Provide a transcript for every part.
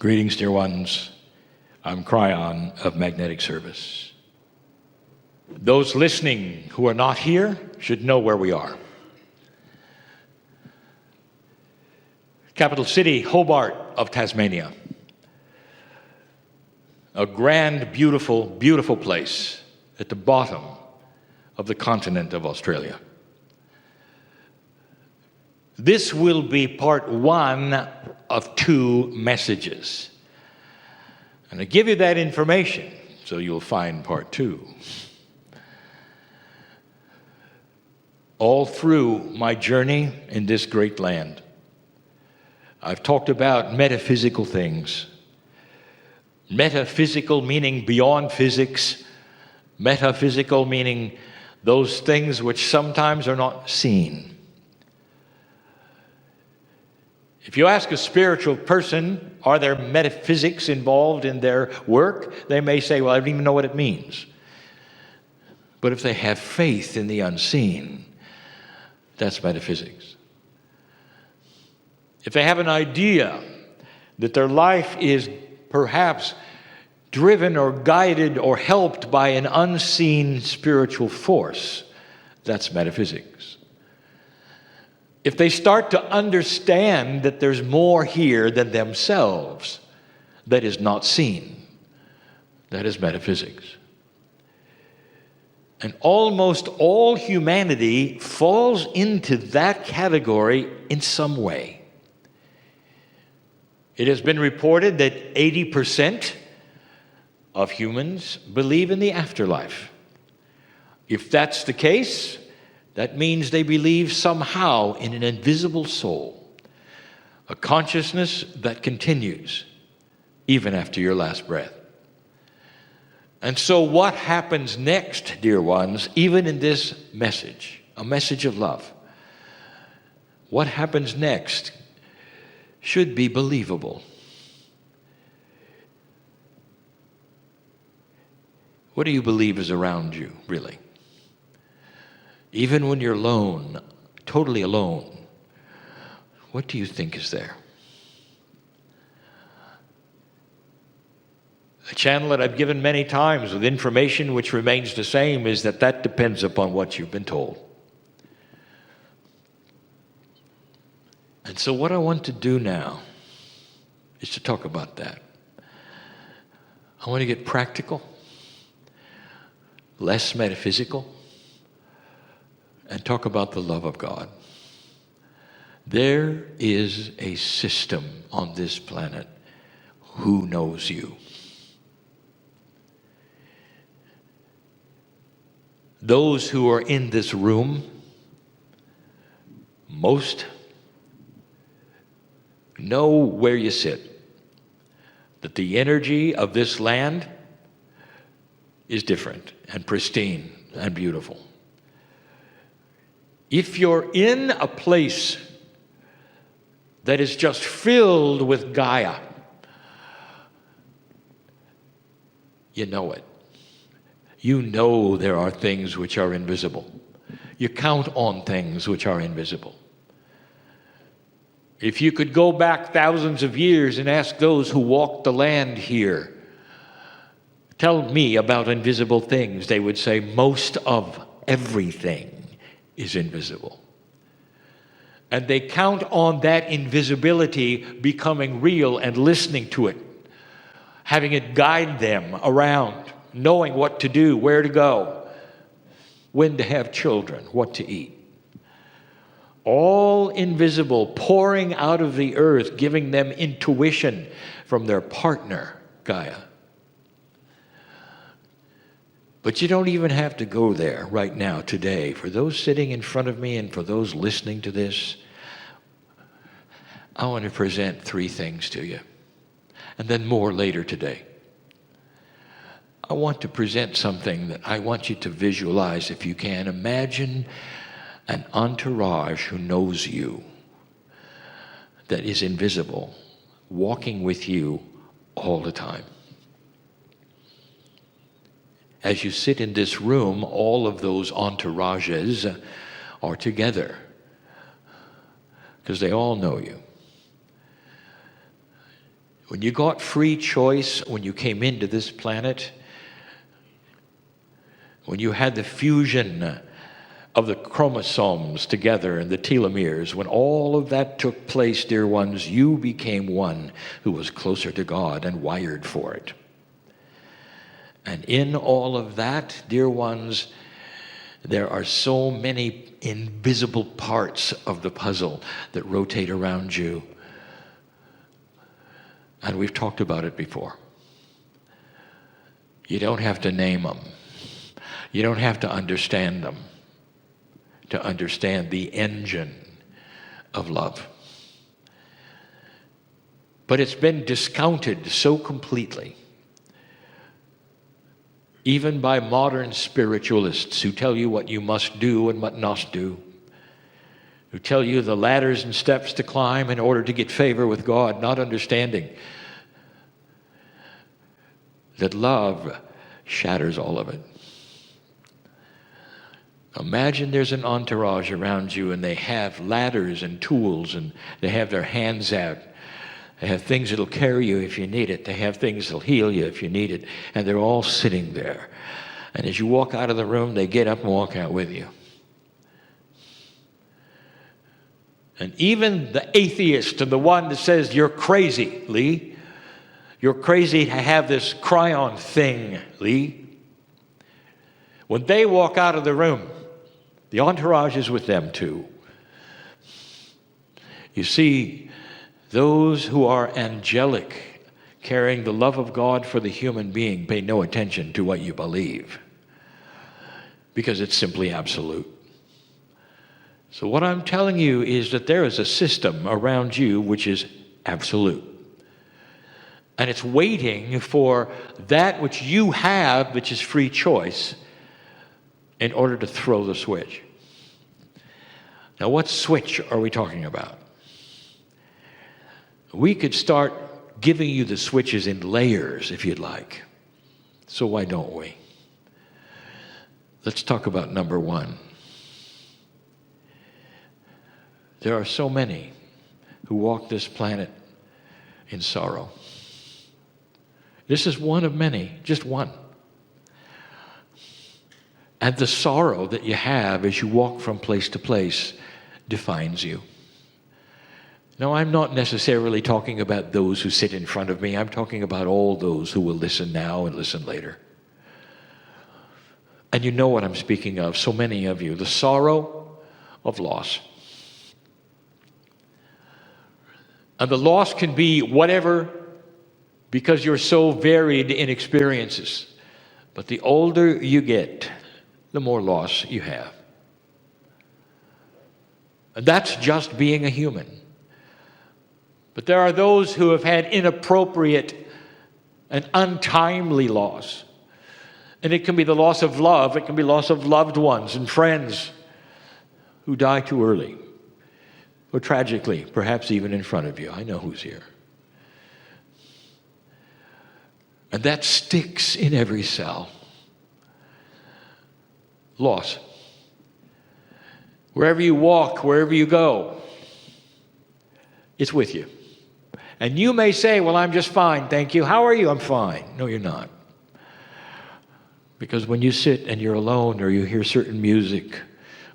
Greetings, dear ones. I'm Cryon of Magnetic Service. Those listening who are not here should know where we are. Capital city, Hobart of Tasmania. A grand, beautiful, beautiful place at the bottom of the continent of Australia. This will be part one of two messages. And I give you that information so you'll find part two. All through my journey in this great land, I've talked about metaphysical things. Metaphysical meaning beyond physics. Metaphysical meaning those things which sometimes are not seen. If you ask a spiritual person, are there metaphysics involved in their work? They may say, well, I don't even know what it means. But if they have faith in the unseen, that's metaphysics. If they have an idea that their life is perhaps driven or guided or helped by an unseen spiritual force, that's metaphysics. If they start to understand that there's more here than themselves that is not seen, that is metaphysics. And almost all humanity falls into that category in some way. It has been reported that 80% of humans believe in the afterlife. If that's the case, that means they believe somehow in an invisible soul, a consciousness that continues even after your last breath. And so what happens next, dear ones, even in this message, a message of love, what happens next should be believable. What do you believe is around you, really? Even when you're alone, totally alone, what do you think is there? A channel that I've given many times with information which remains the same is that depends upon what you've been told. And so what I want to do now is to talk about that. I want to get practical, less metaphysical, and talk about the love of God. There is a system on this planet who knows you. Those who are in this room, most know where you sit, that the energy of this land is different and pristine and beautiful. If you're in a place that is just filled with Gaia, you know it. You know there are things which are invisible. You count on things which are invisible. If you could go back thousands of years and ask those who walked the land here, tell me about invisible things, they would say most of everything is invisible. And they count on that invisibility becoming real and listening to it, having it guide them around, knowing what to do, where to go, when to have children, what to eat. All invisible, pouring out of the earth, giving them intuition from their partner, Gaia. But you don't even have to go there right now, today. For those sitting in front of me and for those listening to this, I want to present three things to you, and then more later today. I want to present something that I want you to visualize if you can. Imagine an entourage who knows you, that is invisible, walking with you all the time. As you sit in this room, all of those entourages are together because they all know you. When you got free choice, when you came into this planet, when you had the fusion of the chromosomes together and the telomeres, when all of that took place, dear ones, you became one who was closer to God and wired for it. And in all of that, dear ones, there are so many invisible parts of the puzzle that rotate around you. And we've talked about it before. You don't have to name them. You don't have to understand them to understand the engine of love. But it's been discounted so completely, even by modern spiritualists who tell you what you must do and what not do, who tell you the ladders and steps to climb in order to get favor with God, not understanding that love shatters all of it. Imagine there's an entourage around you and they have ladders and tools and they have their hands out. They have things that'll carry you if you need it. They have things that'll heal you if you need it. And they're all sitting there. And as you walk out of the room, they get up and walk out with you. And even the atheist and the one that says, you're crazy, Lee. You're crazy to have this cryon thing, Lee. When they walk out of the room, the entourage is with them too. You see, those who are angelic, carrying the love of God for the human being, pay no attention to what you believe, because it's simply absolute. So what I'm telling you is that there is a system around you which is absolute. And it's waiting for that which you have, which is free choice, in order to throw the switch. Now, what switch are we talking about? We could start giving you the switches in layers if you'd like. So why don't we? Let's talk about number one. There are so many who walk this planet in sorrow. This is one of many, just one. And the sorrow that you have as you walk from place to place defines you. Now, I'm not necessarily talking about those who sit in front of me. I'm talking about all those who will listen now and listen later. And you know what I'm speaking of, so many of you. The sorrow of loss. And the loss can be whatever, because you're so varied in experiences. But the older you get, the more loss you have. And that's just being a human. But there are those who have had inappropriate and untimely loss. And it can be the loss of love. It can be loss of loved ones and friends who die too early. Or tragically, perhaps even in front of you. I know who's here. And that sticks in every cell. Loss. Wherever you walk, wherever you go, it's with you. And you may say, well, I'm just fine, thank you. How are you? I'm fine. No, you're not. Because when you sit and you're alone, or you hear certain music,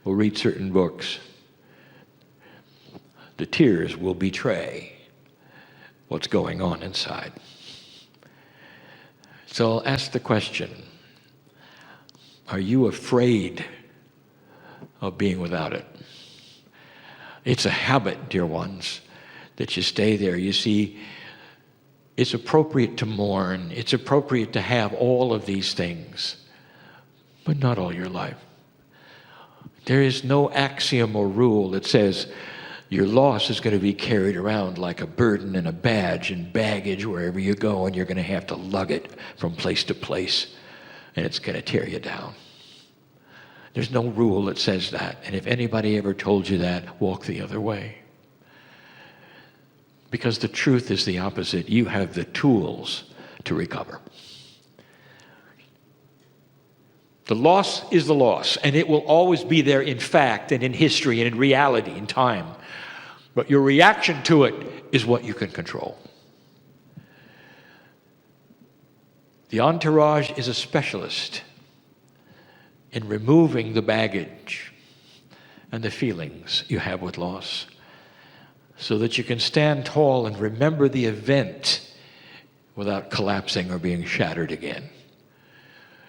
or read certain books, the tears will betray what's going on inside. So I'll ask the question, are you afraid of being without it? It's a habit, dear ones, that you stay there. You see, it's appropriate to mourn. It's appropriate to have all of these things, but not all your life. There is no axiom or rule that says your loss is going to be carried around like a burden and a badge and baggage wherever you go, and you're going to have to lug it from place to place, and it's going to tear you down. There's no rule that says that. And if anybody ever told you that, walk the other way. Because the truth is the opposite. You have the tools to recover. The loss is the loss, and it will always be there in fact and in history and in reality, in time. But your reaction to it is what you can control. The entourage is a specialist in removing the baggage and the feelings you have with loss, so that you can stand tall and remember the event without collapsing or being shattered again.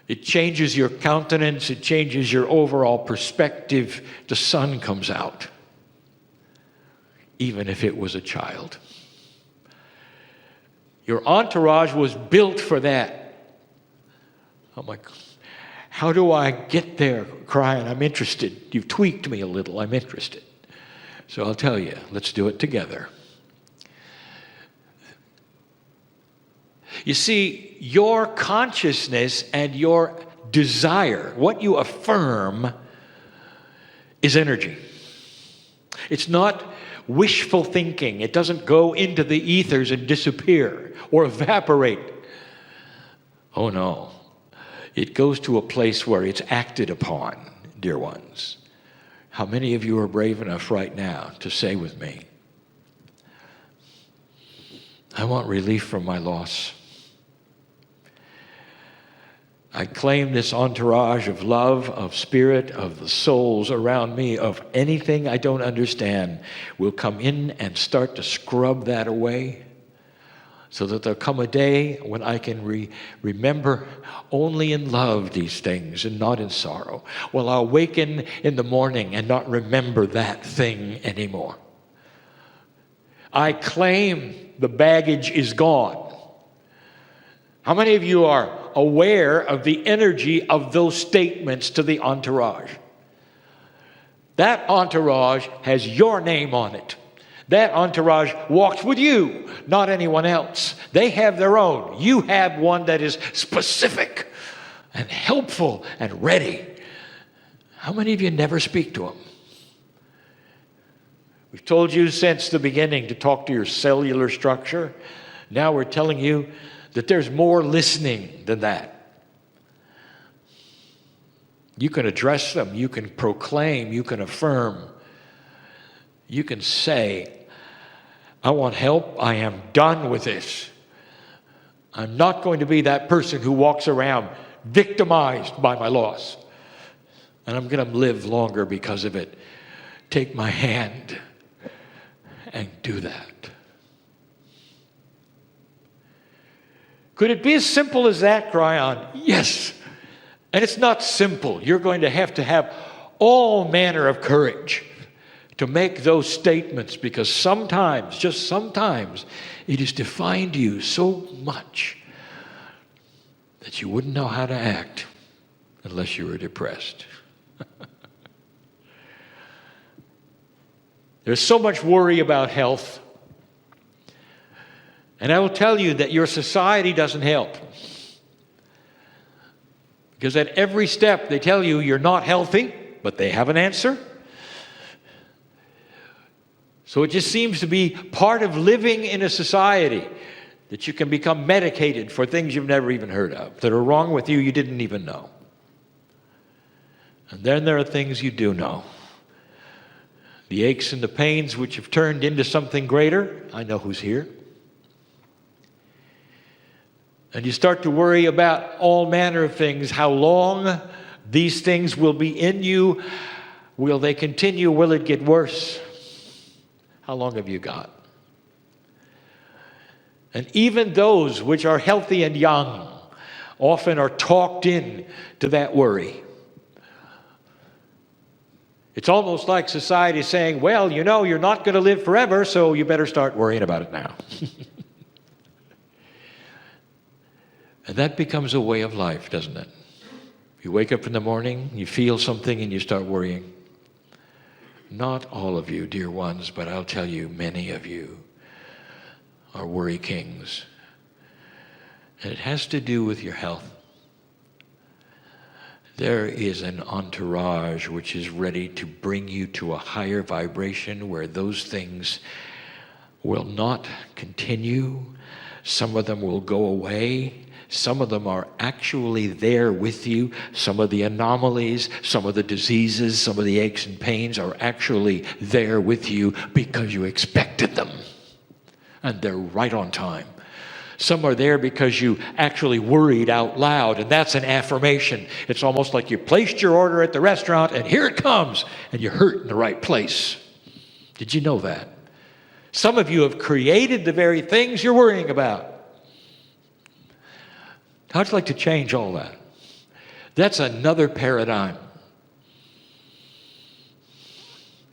It changes your countenance, it changes your overall perspective. The sun comes out, even if it was a child. Your entourage was built for that. I'm like, how do I get there? Crying, I'm interested. You've tweaked me a little, I'm interested. So I'll tell you, let's do it together. You see, your consciousness and your desire, what you affirm, is energy. It's not wishful thinking. It doesn't go into the ethers and disappear or evaporate. Oh no. It goes to a place where it's acted upon, dear ones. How many of you are brave enough right now to say with me, I want relief from my loss. I claim this entourage of love, of spirit, of the souls around me, of anything I don't understand, will come in and start to scrub that away, so that there'll come a day when I can remember only in love these things and not in sorrow. Well, I'll waken in the morning and not remember that thing anymore. I claim the baggage is gone. How many of you are aware of the energy of those statements to the entourage? That entourage has your name on it. That entourage walks with you, not anyone else. They have their own. You have one that is specific and helpful and ready. How many of you never speak to them? We've told you since the beginning to talk to your cellular structure. Now we're telling you that there's more listening than that. You can address them, you can proclaim, you can affirm, you can say, I want help, I am done with this. I'm not going to be that person who walks around victimized by my loss. And I'm going to live longer because of it. Take my hand and do that. Could it be as simple as that, Cryon? Yes. And it's not simple. You're going to have all manner of courage to make those statements, because sometimes, just sometimes, it has defined you so much that you wouldn't know how to act unless you were depressed. There's so much worry about health. And I will tell you that your society doesn't help. Because at every step they tell you you're not healthy, but they have an answer. So it just seems to be part of living in a society that you can become medicated for things you've never even heard of, that are wrong with you didn't even know. And then there are things you do know. The aches and the pains which have turned into something greater. I know who's here. And you start to worry about all manner of things. How long these things will be in you? Will they continue? Will it get worse? How long have you got? And even those which are healthy and young often are talked in to that worry. It's almost like society saying, well, you know, you're not going to live forever, so you better start worrying about it now. And that becomes a way of life, doesn't it? You wake up in the morning, you feel something, and you start worrying. Not all of you, dear ones, but I'll tell you, many of you are worry kings. And it has to do with your health. There is an entourage which is ready to bring you to a higher vibration where those things will not continue. Some of them will go away. Some of them are actually there with you. Some of the anomalies, some of the diseases, some of the aches and pains are actually there with you because you expected them. And they're right on time. Some are there because you actually worried out loud, and that's an affirmation. It's almost like you placed your order at the restaurant, and here it comes, and you hurt in the right place. Did you know that? Some of you have created the very things you're worrying about. How'd you like to change all that? That's another paradigm.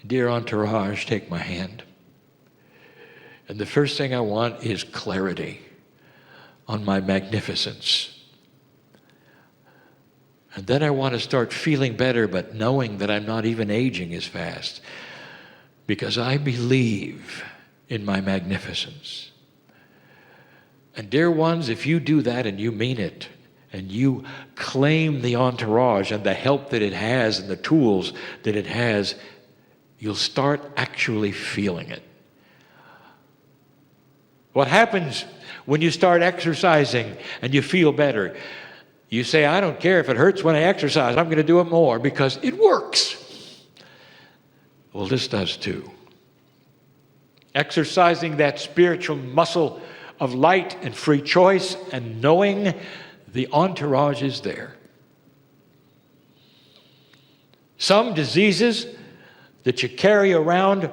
Dear entourage, take my hand. And the first thing I want is clarity on my magnificence. And then I want to start feeling better, but knowing that I'm not even aging as fast, because I believe in my magnificence. And dear ones, if you do that and you mean it, and you claim the entourage and the help that it has and the tools that it has, you'll start actually feeling it. What happens when you start exercising and you feel better? You say, I don't care if it hurts when I exercise. I'm going to do it more because it works. Well, this does too. Exercising that spiritual muscle of light and free choice and knowing the entourage is there. Some diseases that you carry around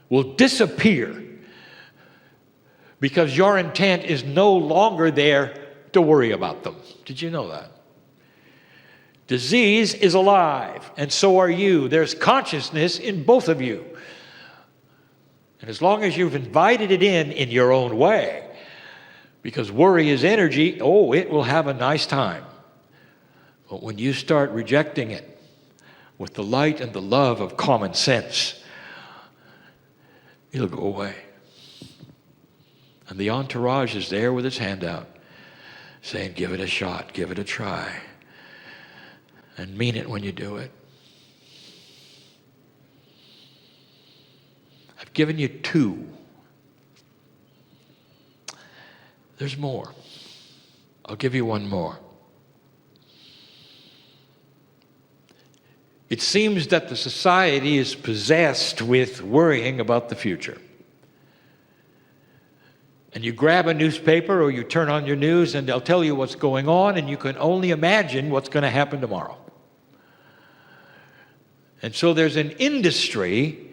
will disappear because your intent is no longer there to worry about them. Did you know that? Disease is alive, and so are you. There's consciousness in both of you. And as long as you've invited it in your own way, because worry is energy, it will have a nice time. But when you start rejecting it with the light and the love of common sense, it'll go away. And the entourage is there with its hand out, saying, give it a shot, give it a try, and mean it when you do it. I've given you 2. There's more. I'll give you one more. It seems that the society is possessed with worrying about the future. And you grab a newspaper or you turn on your news and they'll tell you what's going on, and you can only imagine what's going to happen tomorrow. And so there's an industry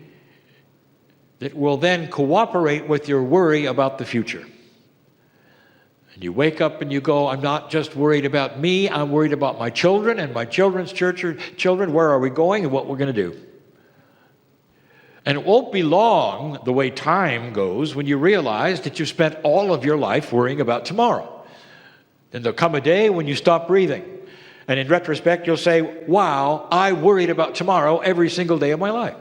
that will then cooperate with your worry about the future. And you wake up and you go, I'm not just worried about me, I'm worried about my children and my children's children. Where are we going and what we're going to do? And it won't be long, the way time goes, when you realize that you spent all of your life worrying about tomorrow. Then there'll come a day when you stop breathing. And in retrospect, you'll say, wow, I worried about tomorrow every single day of my life.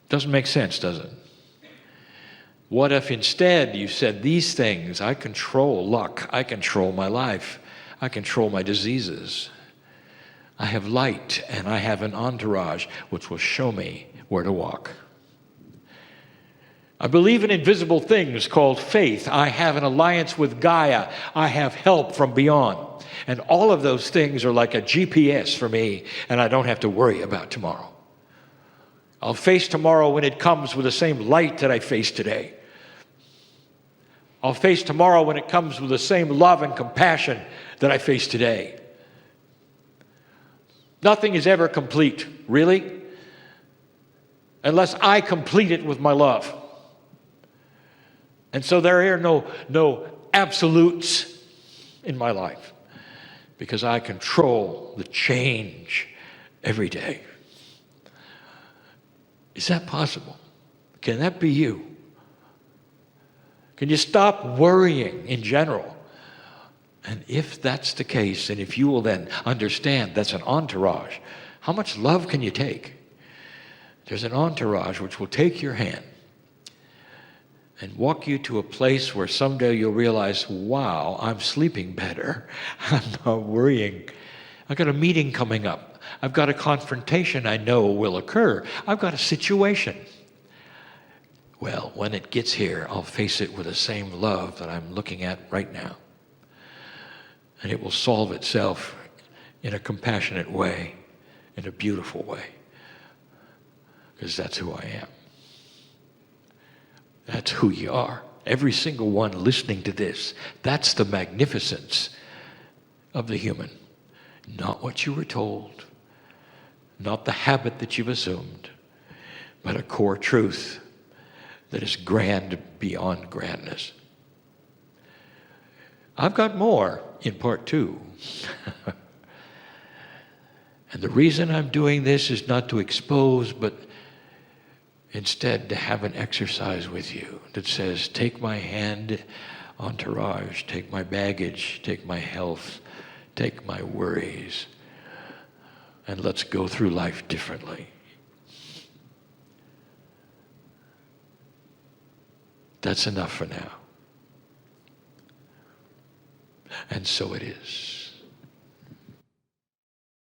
Doesn't make sense, does it? What if instead you said these things? I control luck. I control my life. I control my diseases. I have light and I have an entourage which will show me where to walk. I believe in invisible things called faith. I have an alliance with Gaia. I have help from beyond. And all of those things are like a GPS for me, and I don't have to worry about tomorrow. I'll face tomorrow when it comes with the same light that I face today. I'll face tomorrow when it comes with the same love and compassion that I face today. Nothing is ever complete, really, unless I complete it with my love. And so there are no absolutes in my life, because I control the change every day. Is that possible? Can that be you? Can you stop worrying in general? And if that's the case, and if you will then understand that's an entourage, how much love can you take? There's an entourage which will take your hand and walk you to a place where someday you'll realize, wow, I'm sleeping better. I'm not worrying. I've got a meeting coming up. I've got a confrontation I know will occur. I've got a situation. Well, when it gets here, I'll face it with the same love that I'm looking at right now. And it will solve itself in a compassionate way, in a beautiful way, because that's who I am. That's who you are. Every single one listening to this. That's the magnificence of the human. Not what you were told, not the habit that you've assumed, but a core truth that is grand beyond grandness. I've got more in part 2. And the reason I'm doing this is not to expose, but instead to have an exercise with you that says, take my hand, entourage, take my baggage, take my health, take my worries, and let's go through life differently. That's enough for now. And so it is.